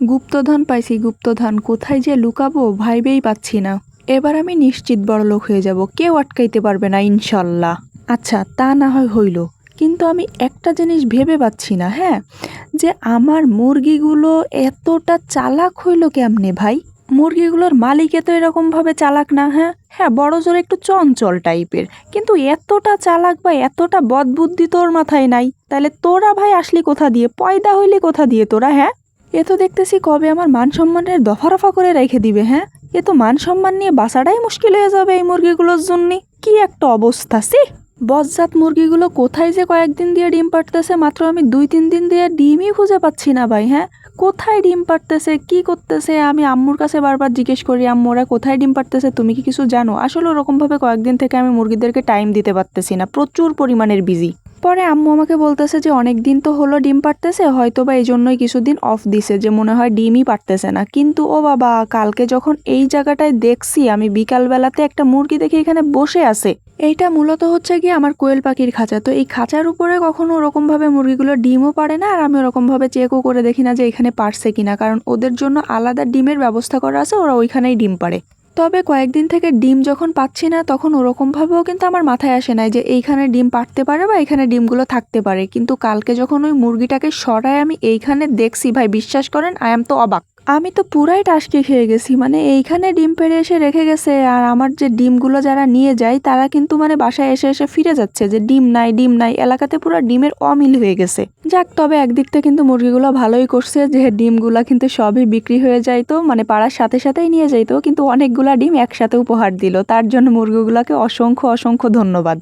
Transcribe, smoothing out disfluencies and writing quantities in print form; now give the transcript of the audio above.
গুপ্তধন পাইছি, গুপ্তধন কোথায় যে লুকাবো ভাইবেই পাচ্ছি না। এবার আমি নিশ্চিত বড়লোক হয়ে যাব, কেউ আটকাইতে পারবে না ইনশাল্লাহ। আচ্ছা তা না হয় হইল, কিন্তু আমি একটা জিনিস ভেবে পাচ্ছি না, হ্যাঁ, যে আমার মুরগিগুলো এতটা চালাক হইল কেমনে ভাই? মুরগিগুলোর মালিকে তো এরকমভাবে চালাক না। হ্যাঁ হ্যাঁ, বড় জোর একটু চঞ্চল টাইপের, কিন্তু এতটা চালাক বা এতটা বদবুদ্ধি তোর মাথায় নাই। তাহলে তোরা ভাই আসলি কোথা দিয়ে, পয়দা হইলি কোথা দিয়ে তোরা? হ্যাঁ, এ তো দেখতেছি কবে আমার মান সম্মানের দফা রফা করে রেখে দিবে। হ্যাঁ, এ তো মান সম্মান নিয়ে বাঁচাটাই মুশকিল হয়ে যাবে এই মুরগিগুলোর জন্য। কি একটা অবস্থা! সি বজ্জাত মুরগিগুলো কোথায় যে কয়েকদিন দিয়ে ডিম পাড়তেছে, মাত্র আমি 2-3 দিন দিয়ে ডিমই খুঁজে পাচ্ছি না ভাই। হ্যাঁ, কোথায় ডিম পাড়তেছে, কি করতেছে? আমি আম্মুর কাছে বারবার জিজ্ঞেস করি, আম্মু ওরা কোথায় ডিম পাড়তেছে, তুমি কি কিছু জানো? আসলে ওরকমভাবে কয়েকদিন থেকে আমি মুরগিদেরকে টাইম দিতে পারতেছি না, প্রচুর পরিমাণের বিজি। পরে আম্মু আমাকে বলতেছে যে অনেক দিন তো হলো ডিম পাড়তেছে, হয়তো বা এই জন্যই কিছুদিন অফ দিছে, যে মনে হয় ডিমই পাড়তেছে না। কিন্তু ও বাবা, কালকে যখন এই জায়গাটায় দেখছি আমি বিকালবেলাতে একটা মুরগি দেখে এখানে বসে আছে। এইটা মূলত হচ্ছে গিয়ে আমার কোয়েল পাখির খাঁচা। তো এই খাঁচার উপরে কখনো ওরকমভাবে মুরগিগুলো ডিমও পারে না, আর আমি ওরকমভাবে চেকও করে দেখি না যে এখানে পারছে কিনা, কারণ ওদের জন্য আলাদা ডিমের ব্যবস্থা করা আছে, ওরা ওইখানেই ডিম পাড়ে। তবে কয়েকদিন থেকে ডিম যখন পাচ্ছি না, তখন ওরকমভাবেও কিন্তু আমার মাথায় আসে নাই যে এইখানে ডিম পাড়তে পারে বা এখানে ডিমগুলো থাকতে পারে। কিন্তু কালকে যখন ওই মুরগিটাকে সরায় আমি এইখানে দেখছি ভাই, বিশ্বাস করেন আই এম তো অবাক। আমি তো পুরাই টাসকে খেয়ে গেছি, মানে এইখানে ডিম পেড়ে এসে রেখে গেছে, আর আমার যে ডিমগুলো যারা নিয়ে যায় তারা কিন্তু মানে বাসায় এসে এসে ফিরে যাচ্ছে যে ডিম নাই ডিম নাই, এলাকাতে পুরো ডিমের অমিল হয়ে গেছে। যাক, তবে একদিক থেকে কিন্তু মুরগিগুলো ভালোই করছে, যে ডিমগুলা কিন্তু সবই বিক্রি হয়ে যাইতো, মানে পাড়ার সাথে সাথেই নিয়ে যাইতো, কিন্তু অনেকগুলা ডিম একসাথে উপহার দিল, তার জন্য মুরগিগুলোকে অসংখ্য অসংখ্য ধন্যবাদ।